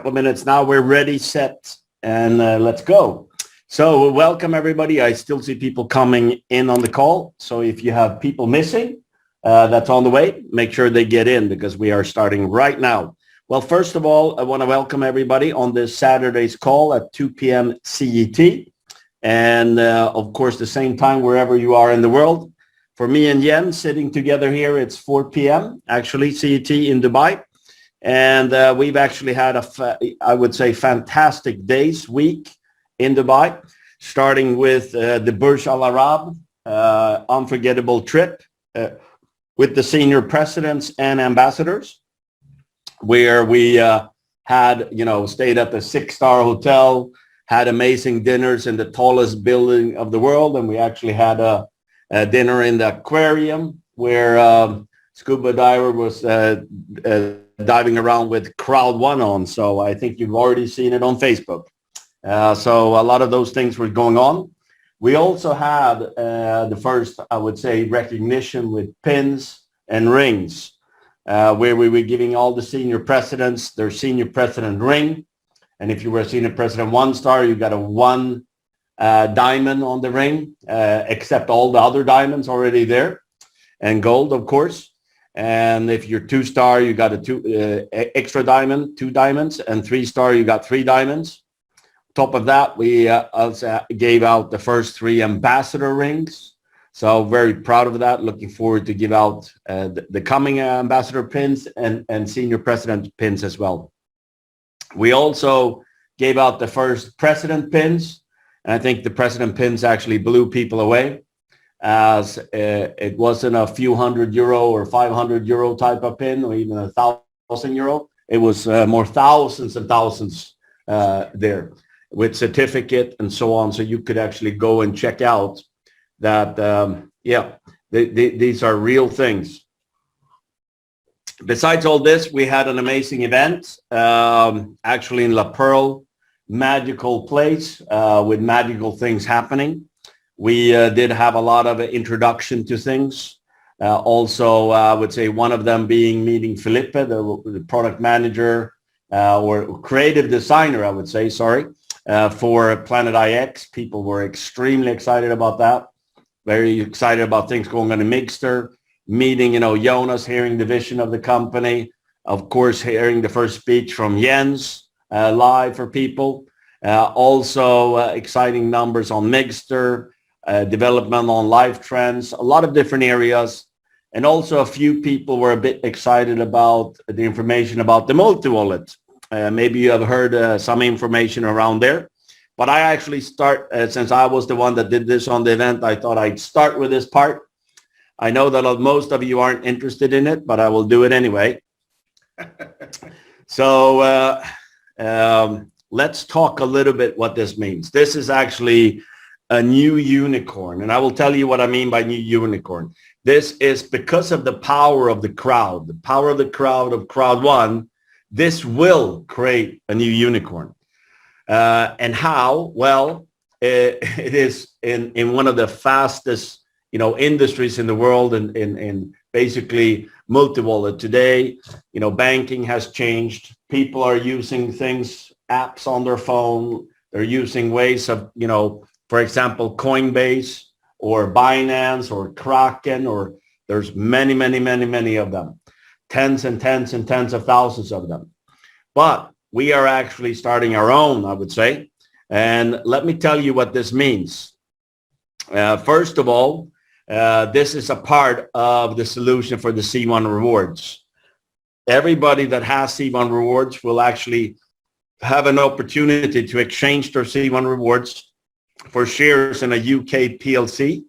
couple of minutes now. We're ready, set, and let's go. So welcome everybody. I still see people coming in on the call. So if you have people missing that's on the way, make sure they get in because we are starting right now. Well, first of all, I want to welcome everybody on this Saturday's call at 2 p.m. CET. And of course, the same time wherever you are in the world. For me and Yen sitting together here, it's 4 p.m. actually CET in Dubai. And we've actually had I would say, fantastic week in Dubai, starting with the Burj Al Arab unforgettable trip with the senior presidents and ambassadors, where we had, stayed at the 6-star hotel, had amazing dinners in the tallest building of the world. And we actually had a dinner in the aquarium where scuba diver was diving around with Crowd One on. So I think you've already seen it on Facebook. So a lot of those things were going on. We also had the first, I would say, recognition with pins and rings, where we were giving all the senior presidents their senior president ring. And if you were a senior president 1-star, you got a 1 diamond on the ring, except all the other diamonds already there, and gold, of course. And if you're 2-star, you got a extra diamond, 2 diamonds, and 3-star, you got 3 diamonds. Top of that, we also gave out the first 3 ambassador rings. So very proud of that. Looking forward to give out the coming ambassador pins and senior president pins as well. We also gave out the first president pins. And I think the president pins actually blew people away, as it wasn't a few €100 or €500 type of pin or even €1,000. It was more thousands and thousands there, with certificate and so on. So you could actually go and check out that, these are real things. Besides all this, we had an amazing event, actually in La Pearl, magical place with magical things happening. We did have a lot of introduction to things. Also, I would say one of them being meeting Felipe, the product manager or creative designer, I would say, for Planet IX. People were extremely excited about that. Very excited about things going on in Mixter. Meeting, Jonas, hearing the vision of the company. Of course, hearing the first speech from Jens live for people. Also, exciting numbers on Mixter. Development on life trends, a lot of different areas. And also a few people were a bit excited about the information about the multi-wallet. Maybe you have heard some information around there. But I actually start, since I was the one that did this on the event, I thought I'd start with this part. I know that most of you aren't interested in it, but I will do it anyway. So let's talk a little bit what this means. This is actually a new unicorn. And I will tell you what I mean by new unicorn. This is because of the power of the crowd of Crowd One. This will create a new unicorn. And how? Well, it is in one of the fastest, industries in the world, in basically multi-wallet. Today, banking has changed. People are using apps on their phone. They're using ways of, for example, Coinbase or Binance or Kraken, or there's many, many, many, many of them, tens and tens and tens of thousands of them. But we are actually starting our own, I would say. And let me tell you what this means. First of all, this is a part of the solution for the C1 rewards. Everybody that has C1 rewards will actually have an opportunity to exchange their C1 rewards for shares in a UK PLC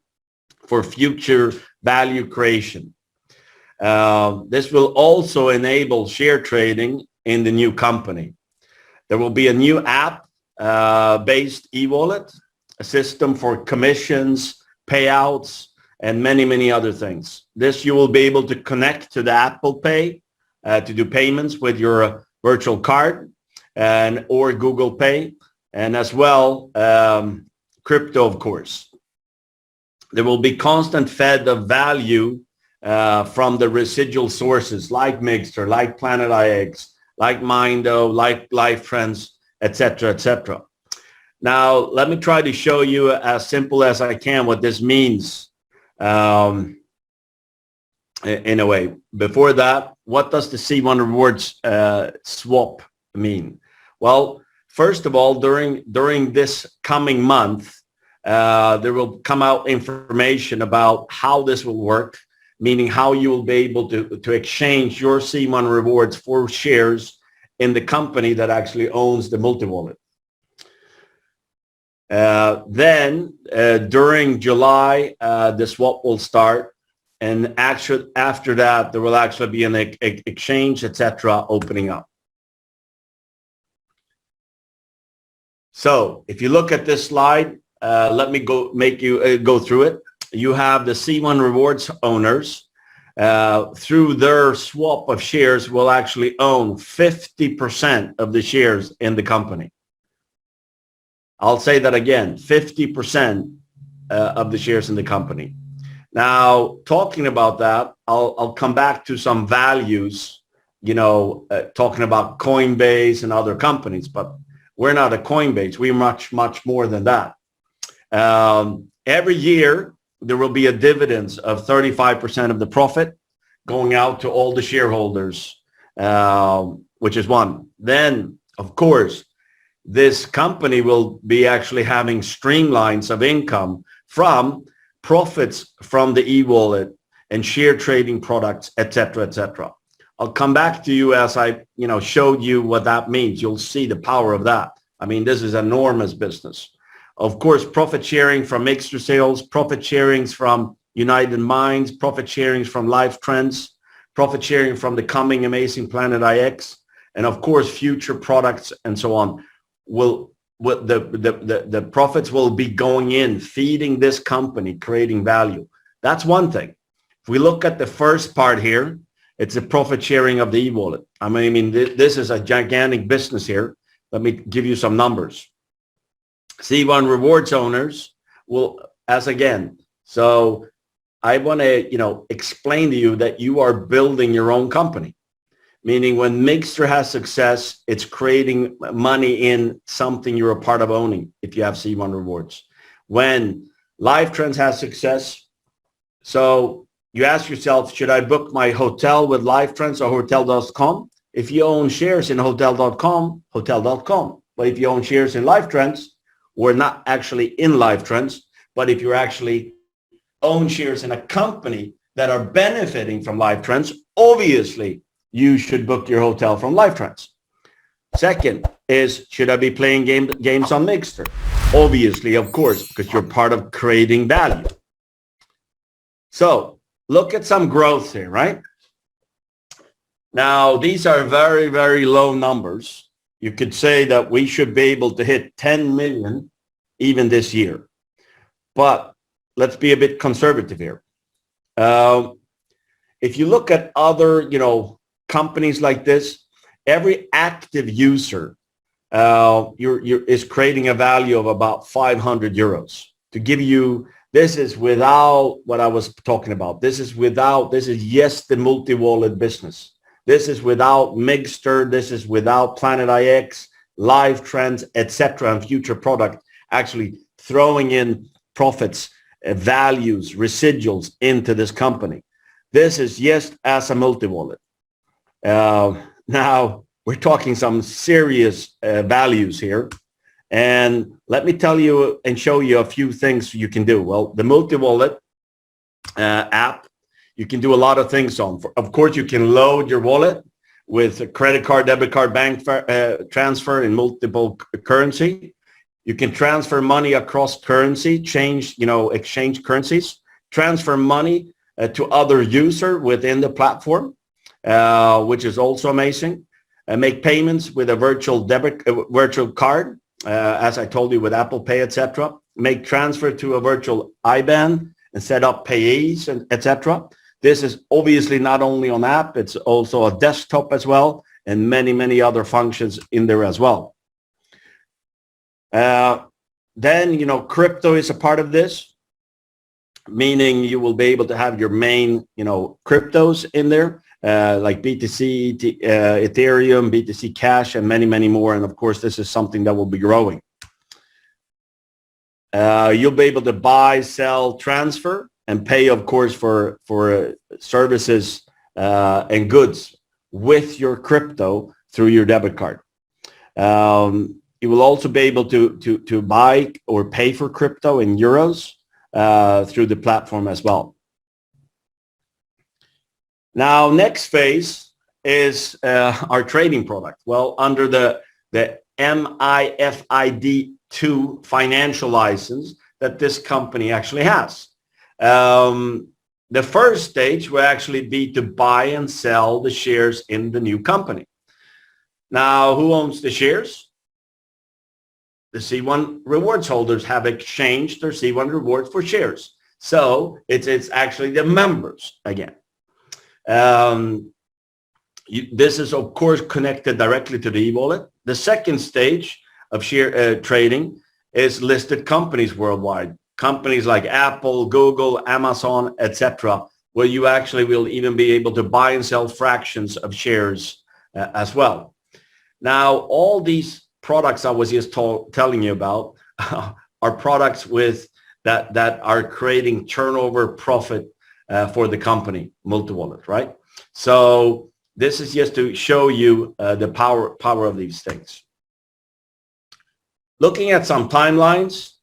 for future value creation. This will also enable share trading in the new company. There will be a new app-based e-wallet, a system for commissions, payouts, and many, many other things. This you will be able to connect to the Apple Pay to do payments with your virtual card or Google Pay, and as well crypto, of course. There will be constant fed of value from the residual sources like Mixter, like Planet IX, like Mindo, like Life Trends, etc., etc. Now, let me try to show you as simple as I can what this means in a way. Before that, what does the C1 rewards swap mean? Well, first of all, during this coming month, there will come out information about how this will work, meaning how you will be able to exchange your C1 rewards for shares in the company that actually owns the multi-wallet. Then during July, the swap will start. And actually, after that, there will actually be an exchange, etc., opening up. So if you look at this slide, let me go through it. You have the C1 rewards owners through their swap of shares will actually own 50% of the shares in the company. I'll say that again, 50% of the shares in the company. Now, talking about that, I'll come back to some values, talking about Coinbase and other companies, but we're not a Coinbase. We're much, much more than that. Every year, there will be a dividends of 35% of the profit going out to all the shareholders, which is one. Then, of course, this company will be actually having streamlines of income from profits from the e-wallet and share trading products, etc., etc. I'll come back to you as I, showed you what that means. You'll see the power of that. I mean, this is enormous business. Of course, profit sharing from Mixer sales, profit sharings from United Minds, profit sharings from Life Trends, profit sharing from the coming amazing Planet IX, and of course, future products and so on. The profits will be going in, feeding this company, creating value. That's one thing. If we look at the first part here, it's a profit sharing of the e-wallet. I mean, this is a gigantic business here. Let me give you some numbers. C1 rewards owners will, so I want to, explain to you that you are building your own company. Meaning when Mixer has success, it's creating money in something you're a part of owning if you have C1 rewards. When Life Trends has success, so you ask yourself, should I book my hotel with Life Trends or hotel.com? If you own shares in hotel.com, hotel.com. But if you own shares in Life Trends, or not actually in Life Trends, but if you actually own shares in a company that are benefiting from Life Trends, obviously, you should book your hotel from Life Trends. Second is, should I be playing games on Mixer? Obviously, of course, because you're part of creating value. So look at some growth here, right? Now, these are very, very low numbers. You could say that we should be able to hit 10 million even this year. But let's be a bit conservative here. If you look at other, companies like this, every active user is creating a value of about 500 euros. To give you, this is without what I was talking about. This is yes, the multi-wallet business. This is without Mixer. This is without Planet IX, Life Trends, etc., and future product actually throwing in profits, values, residuals into this company. This is yes as a multi-wallet. Now we're talking some serious values here, and let me tell you and show you a few things you can do. Well, the multi-wallet app, you can do a lot of things on. Of course, you can load your wallet with a credit card, debit card, bank transfer in multiple currency. You can transfer money across currency, exchange currencies, transfer money to other user within the platform. Which is also amazing. Make payments with a virtual card, as I told you with Apple Pay, etc. Make transfer to a virtual IBAN and set up payees, and etc. This is obviously not only on app, it's also a desktop as well, and many, many other functions in there as well. Then, crypto is a part of this, meaning you will be able to have your main, cryptos in there. like BTC, Ethereum, BTC Cash, and many, many more. And of course, this is something that will be growing. You'll be able to buy, sell, transfer, and pay, of course, for services and goods with your crypto through your debit card. You will also be able to buy or pay for crypto in euros through the platform as well. Now, next phase is our trading product. Well, under the MIFID 2 financial license that this company actually has. The first stage will actually be to buy and sell the shares in the new company. Now, who owns the shares? The C1 rewards holders have exchanged their C1 rewards for shares. So it's actually the members again. This is, of course, connected directly to the e-wallet. The second stage of share trading is listed companies worldwide. Companies like Apple, Google, Amazon, etc., where you actually will even be able to buy and sell fractions of shares as well. Now, all these products I was just telling you about are products with that are creating turnover profit for the company, Multiwallet, right? So this is just to show you the power of these things. Looking at some timelines,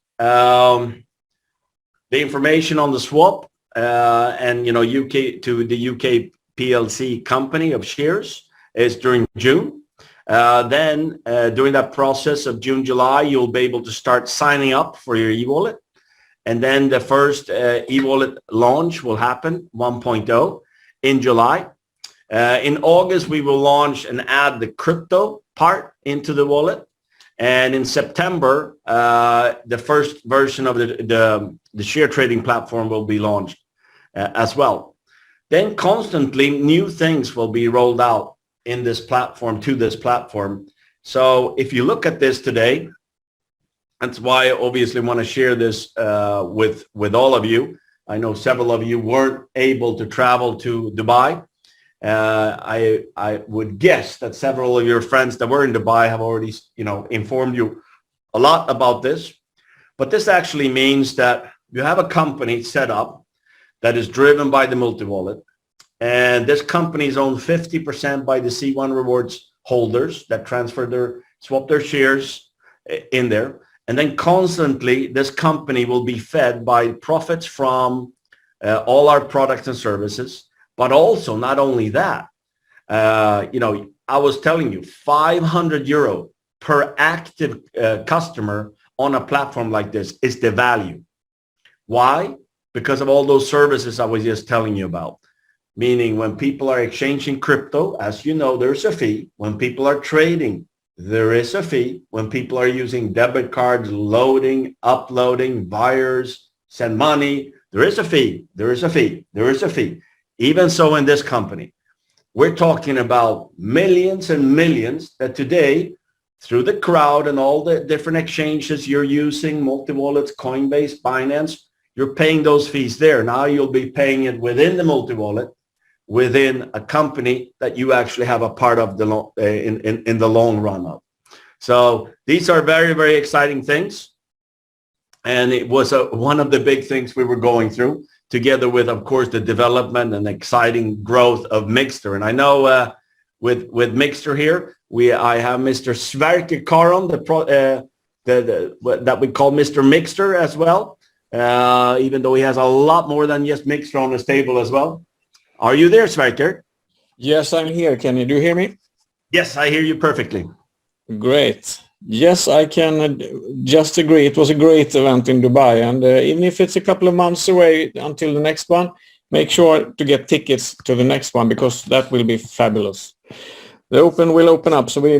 the information on the swap and UK to the UK PLC company of shares is during June. Then during that process of June, July, you'll be able to start signing up for your e-wallet. And then the first e-wallet launch will happen 1.0 in July. In August, we will launch and add the crypto part into the wallet. And in September, the first version of the share trading platform will be launched as well. Then constantly new things will be rolled out in this platform, to this platform. So if you look at this today, that's why I obviously want to share this with all of you. I know several of you weren't able to travel to Dubai. I would guess that several of your friends that were in Dubai have already, informed you a lot about this. But this actually means that you have a company set up that is driven by the multi-wallet. And this company is owned 50% by the C1 rewards holders that swap their shares in there. And then constantly, this company will be fed by profits from all our products and services. But also, not only that, I was telling you, 500 euro per active customer on a platform like this is the value. Why? Because of all those services I was just telling you about. Meaning when people are exchanging crypto, as you know, there's a fee. When people are trading, there is a fee. When people are using debit cards, loading, uploading, buyers, send money, there is a fee. There is a fee. There is a fee. Even so in this company, we're talking about millions and millions that today, through the crowd and all the different exchanges you're using, multi-wallets, Coinbase, Binance, you're paying those fees there. Now you'll be paying it within the multi-wallet, within a company that you actually have a part of in the long run of. So these are very, very exciting things. And it was one of the big things we were going through, together with, of course, the development and exciting growth of Mixter. And I know with Mixter here, I have Mr. Sverker Karon, that we call Mr. Mixter as well, even though he has a lot more than just Mixter on his table as well. Are you there, Sverker? Yes, I'm here. Can you hear me? Yes, I hear you perfectly. Great. Yes, I can just agree. It was a great event in Dubai. And even if it's a couple of months away until the next one, make sure to get tickets to the next one, because that will be fabulous. The Open will open up, so we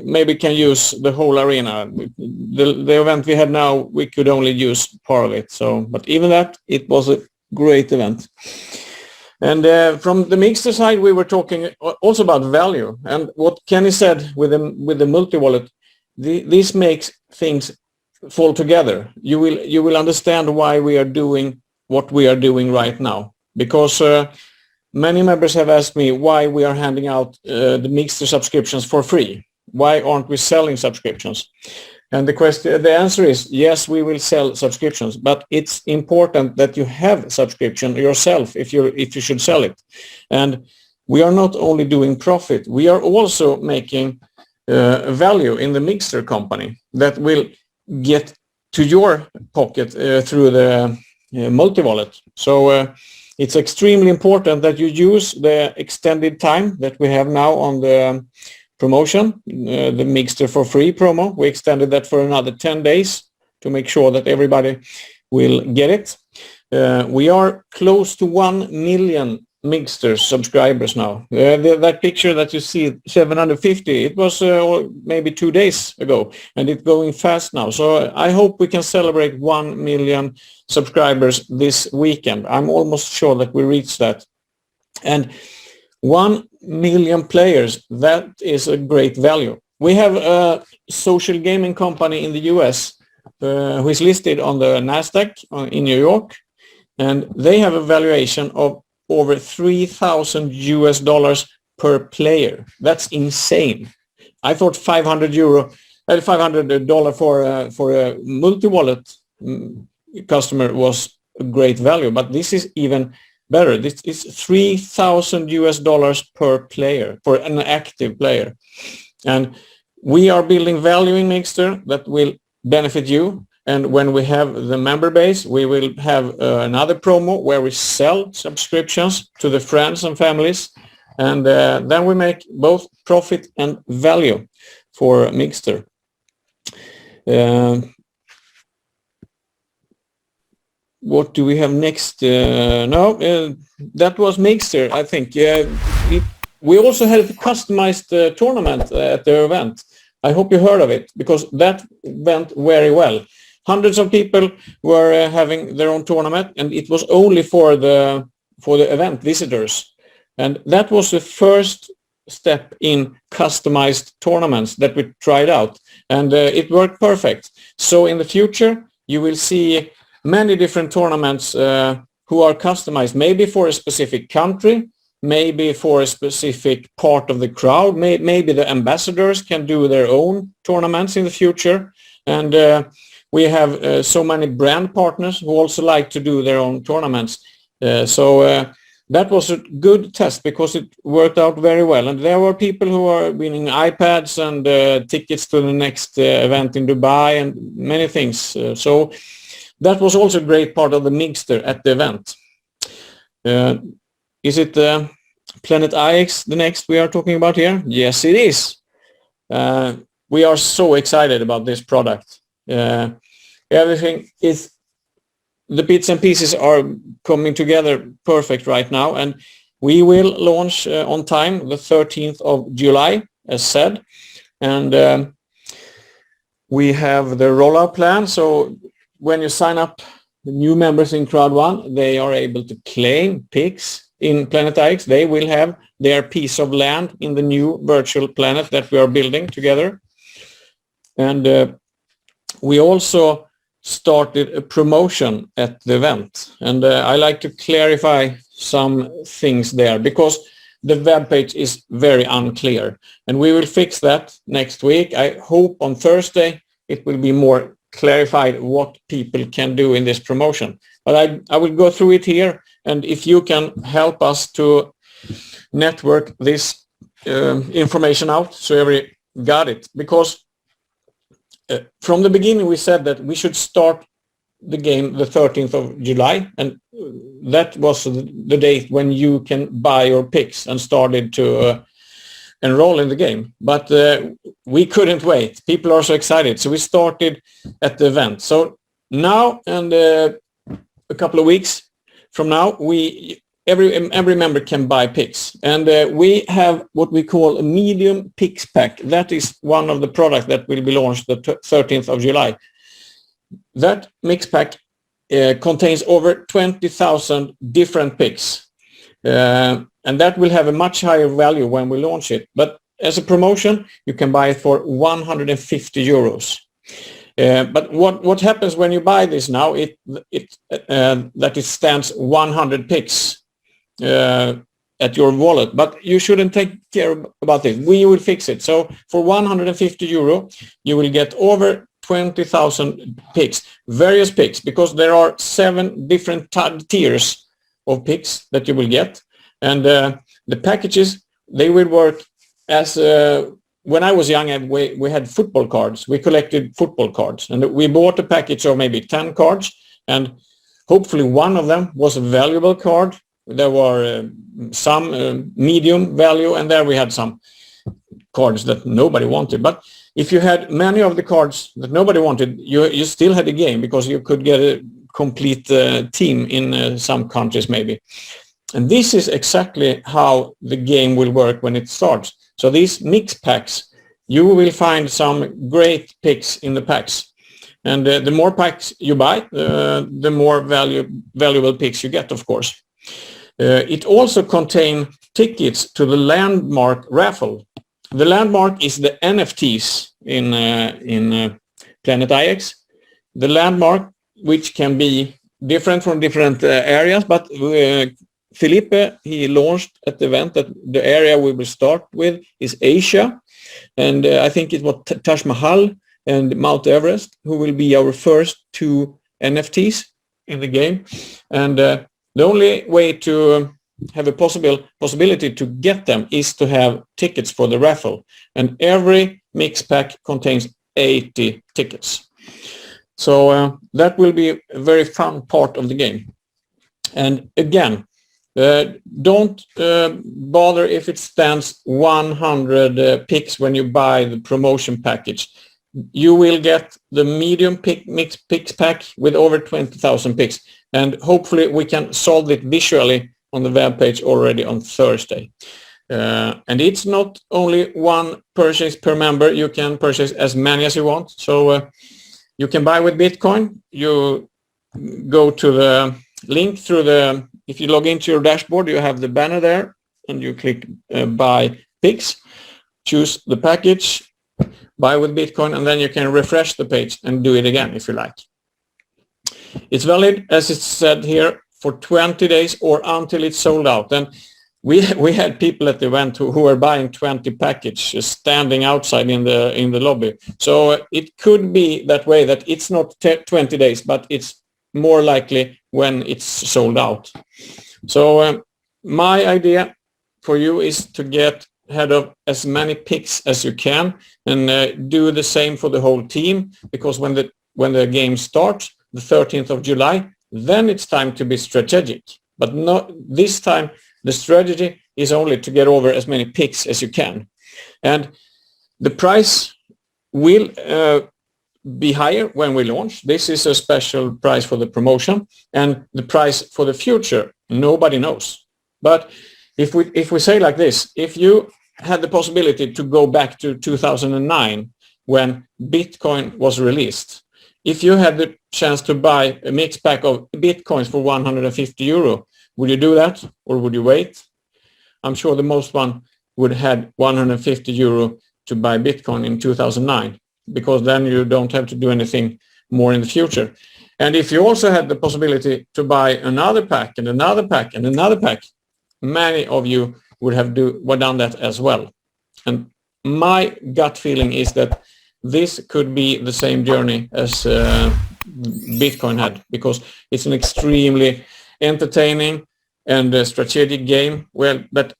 maybe can use the whole arena. The event we had now, we could only use part of it. So, but even that, it was a great event. And from the Mixter side, we were talking also about value. And what Kenny said with the multi-wallet, this makes things fall together. You will understand why we are doing what we are doing right now. Because many members have asked me why we are handing out the Mixer subscriptions for free. Why aren't we selling subscriptions? And the answer is yes, we will sell subscriptions, but it's important that you have subscription yourself if you should sell it. And we are not only doing profit, we are also making value in the Mixer company that will get to your pocket through the multi-wallet. So it's extremely important that you use the extended time that we have now on the promotion, the Mixer for free promo. We extended that for another 10 days to make sure that everybody will get it. We are close to 1 million Mixer subscribers now. That picture that you see, 750, it was maybe 2 days ago, and it's going fast now. So I hope we can celebrate 1 million subscribers this weekend. I'm almost sure that we reach that. And 1 million players, that is a great value. We have a social gaming company in the US who is listed on the NASDAQ in New York, and they have a valuation of over $3,000 per player. That's insane. I thought $500 for a multi-wallet customer was a great value, but this is even better. This is $3,000 per player for an active player. And we are building value in Mixer that will benefit you. And when we have the member base, we will have another promo where we sell subscriptions to the friends and families. And then we make both profit and value for Mixer. What do we have next? That was Mixer, I think. We also had a customized tournament at the event. I hope you heard of it, because that went very well. Hundreds of people were having their own tournament, and it was only for the event visitors. And that was the first step in customized tournaments that we tried out, and it worked perfect. So in the future, you will see many different tournaments who are customized, maybe for a specific country, maybe for a specific part of the crowd. Maybe the ambassadors can do their own tournaments in the future. And we have so many brand partners who also like to do their own tournaments. So that was a good test because it worked out very well. And there were people who are winning iPads and tickets to the next event in Dubai and many things. So that was also a great part of the Mixer at the event. Is it Planet IX the next we are talking about here? Yes, it is. We are so excited about this product. Everything is, the bits and pieces are coming together perfect right now, and we will launch on time the 13th of July, as said. And we have the rollout plan. So when you sign up the new members in Crowd 1, they are able to claim picks in Planet X. They will have their piece of land in the new virtual planet that we are building together. And we also started a promotion at the event. And I like to clarify some things there because the web page is very unclear. And we will fix that next week. I hope on Thursday it will be more clarified what people can do in this promotion. But I will go through it here, and if you can help us to network this information out so everybody got it. Because from the beginning we said that we should start the game the 13th of July, and that was the date when you can buy your picks and started to enroll in the game. But we couldn't wait. People are so excited. So we started at the event. So now, and a couple of weeks from now, every member can buy picks. And we have what we call a medium picks pack. That is one of the products that will be launched the 13th of July. That mix pack contains over 20,000 different picks. And that will have a much higher value when we launch it. But as a promotion, you can buy it for 150 euros. But what happens when you buy this now, that it stands 100 picks. at your wallet, but you shouldn't take care about it. We will fix it. So for 150 euro, you will get over 20,000 picks, various picks, because there are 7 different tiers of picks that you will get. And the packages, they will work as when I was young, we had football cards. We collected football cards, and we bought a package of maybe 10 cards, and hopefully one of them was a valuable card. There were some medium value, and there we had some cards that nobody wanted. But if you had many of the cards that nobody wanted, you still had a game, because you could get a complete team in some countries maybe. And this is exactly how the game will work when it starts. So these mix packs, you will find some great picks in the packs. And the more packs you buy, the more valuable picks you get, of course. It also contains tickets to the landmark raffle. The landmark is the NFTs in Planet IX. The landmark, which can be different from different areas, but Felipe, he launched at the event that the area we will start with is Asia. And I think it was Taj Mahal and Mount Everest, who will be our first 2 NFTs in the game. And the only way to have a possibility to get them is to have tickets for the raffle. And every mix pack contains 80 tickets. So that will be a very fun part of the game. And again, don't bother if it stands 100 picks when you buy the promotion package. You will get the medium mix picks pack with over 20,000 picks, and hopefully we can solve it visually on the web page already on Thursday. And it's not only one purchase per member. You can purchase as many as you want. So you can buy with Bitcoin. You go to the link through the, if you log into your dashboard, you have the banner there, and you click buy picks, choose the package, buy with Bitcoin, and then you can refresh the page and do it again if you like. It's valid, as it's said here, for 20 days or until it's sold out. And we had people at the event who were buying 20 packages standing outside in the lobby. So it could be that way, that it's not 20 days, but it's more likely when it's sold out. So my idea for you is to get ahead of as many picks as you can, and do the same for the whole team, because when the game starts, the 13th of July, then it's time to be strategic. But not this time. The strategy is only to get over as many picks as you can. And the price will be higher when we launch. This is a special price for the promotion, and the price for the future, nobody knows. But if we say like this, if you had the possibility to go back to 2009 when Bitcoin was released, if you had the chance to buy a mixed pack of Bitcoins for 150 euro, would you do that, or would you wait? I'm sure the most one would have 150 euro to buy Bitcoin in 2009, because then you don't have to do anything more in the future. And if you also had the possibility to buy another pack and another pack and another pack, many of you would have done that as well. And my gut feeling is that this could be the same journey as Bitcoin had, because it's an extremely entertaining and strategic game that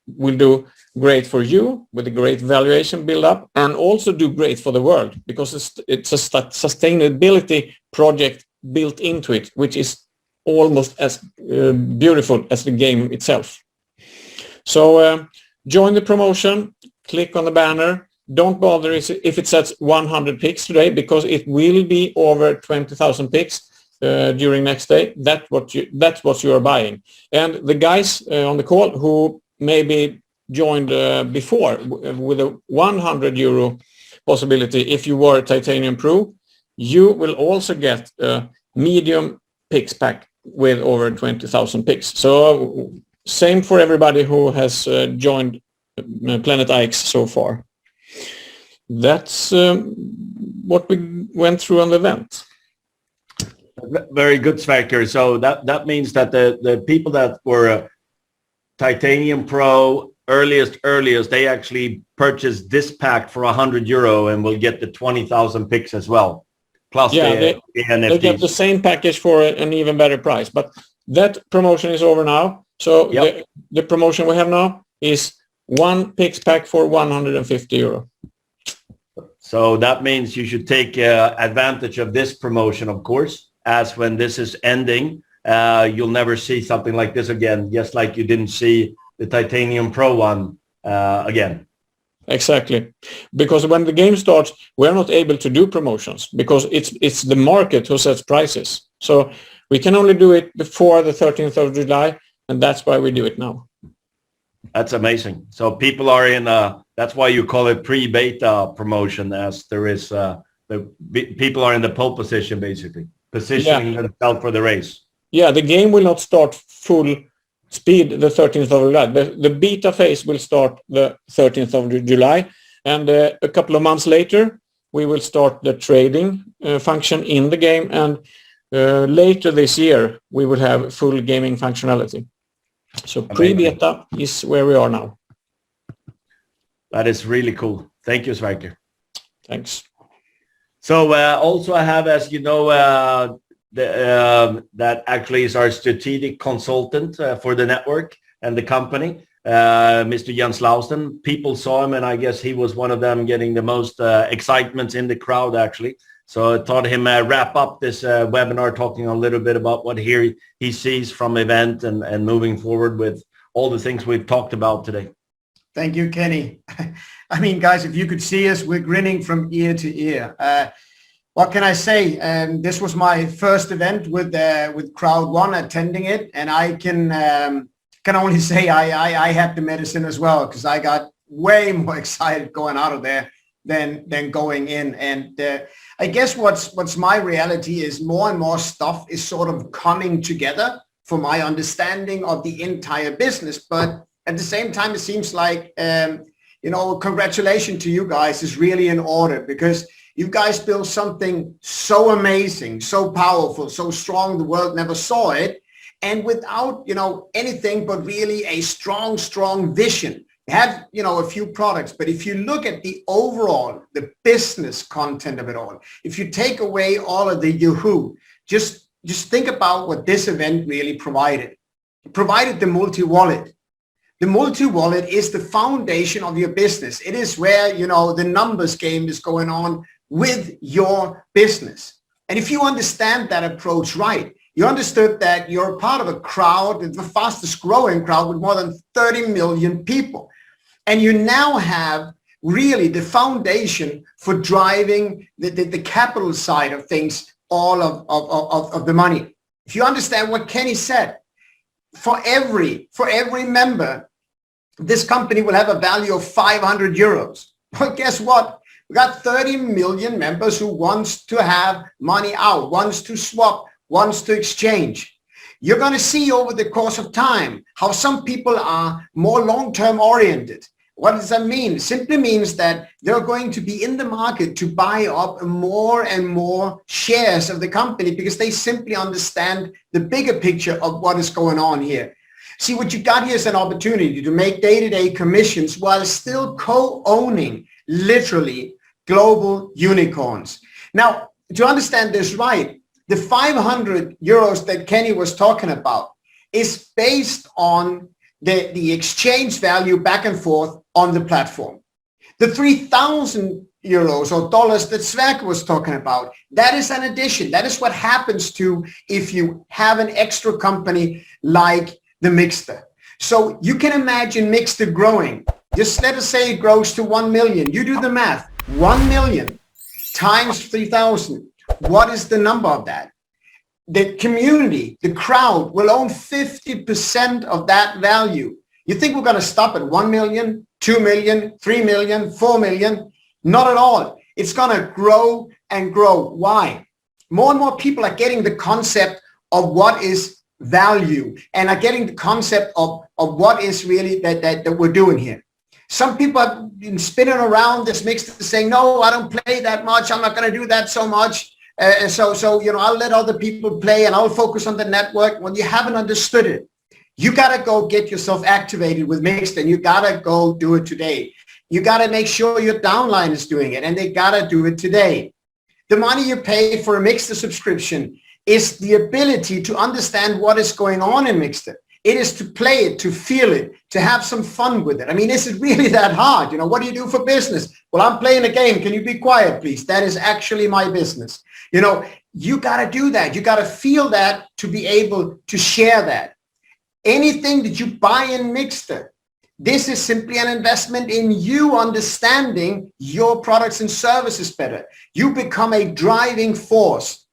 will do great for you with a great valuation build up, and also do great for the world, because it's a sustainability project built into it, which is almost as beautiful as the game itself. So join the promotion, click on the banner. Don't bother if it says 100 picks today, because it will be over 20,000 picks during next day. That's what you are buying. And the guys on the call who maybe joined before with a 100 euro possibility, if you were Titanium Pro, you will also get a medium picks pack with over 20,000 picks. So same for everybody who has joined Planet IX so far. That's what we went through on the event. Very good, Sverker. So that means that the people that were Titanium Pro, earliest, they actually purchased this pack for €100 and will get the 20,000 picks as well. Plus the NFTs. They get the same package for an even better price. But that promotion is over now. So the promotion we have now is one picks pack for €150. So that means you should take advantage of this promotion, of course, as when this is ending, you'll never see something like this again, just like you didn't see the Titanium Pro one again. Exactly. Because when the game starts, we're not able to do promotions because it's the market who sets prices. So we can only do it before the 13th of July, and that's why we do it now. That's amazing. So people are in that's why you call it pre-beta promotion, as there is people are in the pole position, basically positioning themselves for the race. Yeah, the game will not start full speed the 13th of July. The beta phase will start the 13th of July, and a couple of months later we will start the trading function in the game, and later this year we will have full gaming functionality. So pre-beta is where we are now. That is really cool. Thank you, Sverker. Thanks. So also I have, as you know, that actually is our strategic consultant for the network and the company, Mr. Jens Lausten. People saw him, and I guess he was one of them getting the most excitement in the crowd, actually. So I thought him wrap up this webinar talking a little bit about what he sees from event and moving forward with all the things we've talked about today. Thank you, Kenny. I mean, guys, if you could see us, we're grinning from ear to ear. What can I say? This was my first event with Crowd One, attending it, and I can only say I had the medicine as well, because I got way more excited going out of there than going in. And I guess what's my reality is more and more stuff is sort of coming together for my understanding of the entire business. But at the same time, it seems like, congratulations to you guys is really in order, because you guys built something so amazing, so powerful, so strong, the world never saw it. And without, anything but really a strong vision. You have, a few products, but if you look at the overall, the business content of it all, if you take away all of the yoo-hoo, just think about what this event really provided. It provided the multi-wallet. The multi-wallet is the foundation of your business. It is where, the numbers game is going on with your business. And if you understand that approach right, you understood that you're part of a crowd, the fastest growing crowd with more than 30 million people. And you now have really the foundation for driving the capital side of things, all of the money. If you understand what Kenny said, for every member, this company will have a value of €500. But guess what? We got 30 million members who wants to have money out, wants to swap, wants to exchange. You're going to see over the course of time how some people are more long-term oriented. What does that mean? It simply means that they're going to be in the market to buy up more and more shares of the company because they simply understand the bigger picture of what is going on here. See, what you got here is an opportunity to make day-to-day commissions while still co-owning literally global unicorns. Now, to understand this right, the €500 that Kenny was talking about is based on the exchange value back and forth on the platform. The €3,000 or dollars that Sverker was talking about, that is an addition. That is what happens to if you have an extra company like the Mixter. So you can imagine Mixter growing. Just let us say it grows to 1 million. You do the math. 1 million times 3,000. What is the number of that? The community, the crowd will own 50% of that value. You think we're going to stop at 1 million, 2 million, 3 million, 4 million? Not at all. It's going to grow and grow. Why? More and more people are getting the concept of what is value and are getting the concept of what is really that we're doing here. Some people have been spinning around this mixture saying, no, I don't play that much. I'm not going to do that so much. So I'll let other people play and I'll focus on the network. Well, you haven't understood it. You got to go get yourself activated with Mixed, and you got to go do it today. You got to make sure your downline is doing it, and they got to do it today. The money you pay for a Mixed subscription is the ability to understand what is going on in Mixed. It is to play it, to feel it, to have some fun with it. I mean, is it really that hard? You know, what do you do for business? Well, I'm playing a game. Can you be quiet, please? That is actually my business. You know, you got to do that. You got to feel that to be able to share that. Anything that you buy in Mixed, this is simply an investment in you understanding your products and services better. You become a driving force.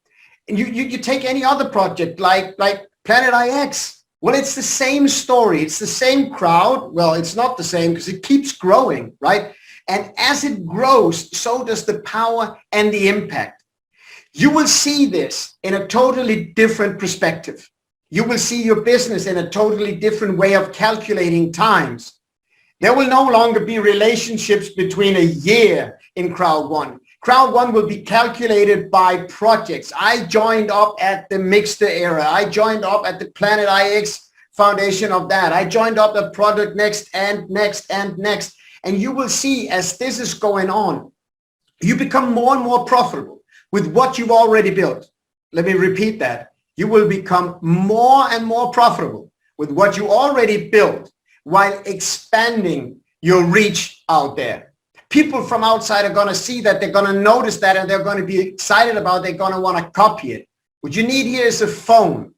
And you take any other project like Planet IX. Well, it's the same story. It's the same crowd. Well, it's not the same because it keeps growing, right? And as it grows, so does the power and the impact. You will see this in a totally different perspective. You will see your business in a totally different way of calculating times. There will no longer be relationships between a year in Crowd One. Crowd One will be calculated by projects. I joined up at the Mixed era. I joined up at the Planet IX foundation of that. I joined up at Product Next and Next and Next. And you will see as this is going on, you become more and more profitable with what you've already built. Let me repeat that. You will become more and more profitable with what you already built while expanding your reach out there. People from outside are going to see that, they're going to notice that, and they're going to be excited about it. They're going to want to copy it. What you need here is a phone.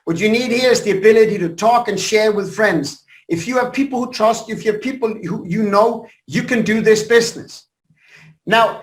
What you need here is the ability to talk and share with friends. If you have people who trust you, if you have people who you know, you can do this business. Now,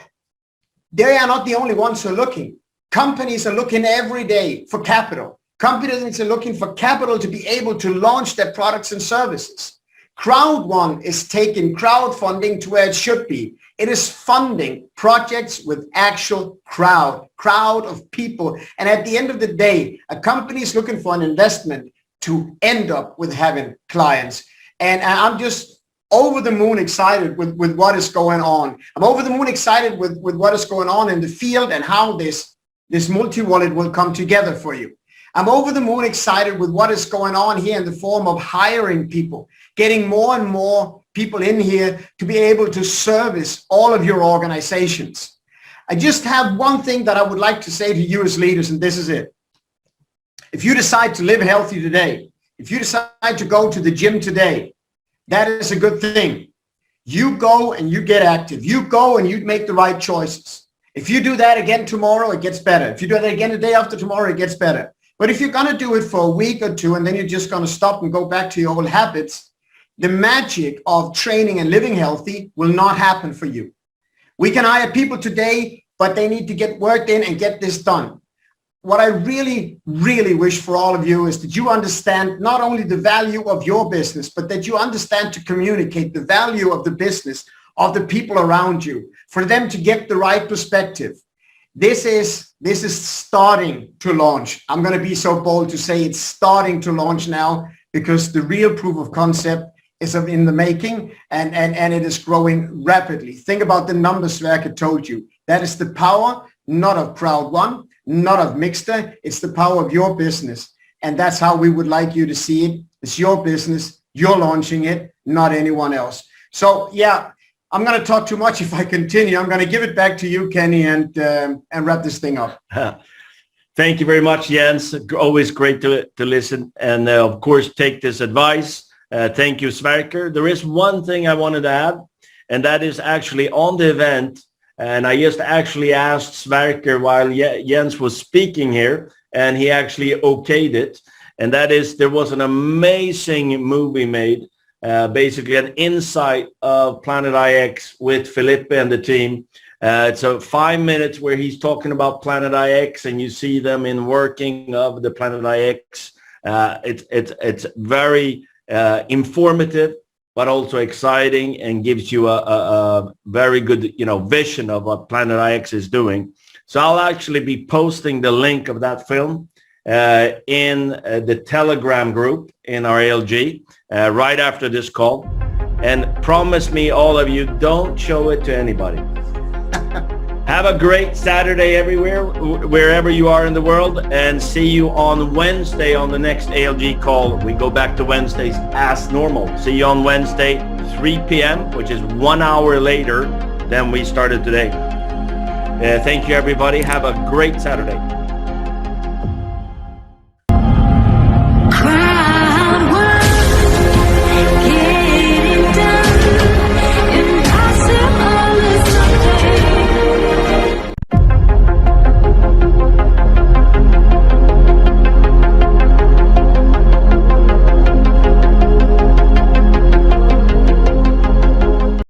they are not the only ones who are looking. Companies are looking every day for capital. Companies are looking for capital to be able to launch their products and services. Crowd One is taking crowdfunding to where it should be. It is funding projects with actual crowd of people. And at the end of the day, a company is looking for an investment to end up with having clients. And I'm just over the moon excited with what is going on. I'm over the moon excited with what is going on in the field and how this multi-wallet will come together for you. I'm over the moon excited with what is going on here in the form of hiring people, getting more and more people in here to be able to service all of your organizations. I just have one thing that I would like to say to you as leaders, and this is it. If you decide to live healthy today, if you decide to go to the gym today, that is a good thing. You go and you get active. You go and you make the right choices. If you do that again tomorrow, it gets better. If you do that again the day after tomorrow, it gets better. But if you're going to do it for a week or two and then you're just going to stop and go back to your old habits, the magic of training and living healthy will not happen for you. We can hire people today, but they need to get worked in and get this done. What I really, really wish for all of you is that you understand not only the value of your business, but that you understand to communicate the value of the business of the people around you, for them to get the right perspective. This is starting to launch. I'm going to be so bold to say it's starting to launch now, because the real proof of concept is in the making, and it is growing rapidly. Think about the numbers Sverker told you. That is the power, not of Crowd One, not of Mixed. It's the power of your business. And that's how we would like you to see it. It's your business. You're launching it, not anyone else. So yeah, I'm going to talk too much if I continue. I'm going to give it back to you, Kenny, and wrap this thing up. Thank you very much, Jens. Always great to listen. And of course, take this advice. Thank you, Sverker. There is one thing I wanted to add, and that is actually on the event. And I just actually asked Sverker while Jens was speaking here, and he actually okayed it. And that is, there was an amazing movie made, basically an insight of Planet IX with Felipe and the team. It's 5 minutes where he's talking about Planet IX, and you see them in working of the Planet IX. It's very informative, but also exciting, and gives you a very good, vision of what Planet IX is doing. So I'll actually be posting the link of that film in the Telegram group in our ALG right after this call. And promise me, all of you, don't show it to anybody. Have a great Saturday everywhere, wherever you are in the world, and see you on Wednesday on the next ALG call. We go back to Wednesdays as normal. See you on Wednesday, 3 p.m., which is 1 hour later than we started today. Thank you, everybody. Have a great Saturday.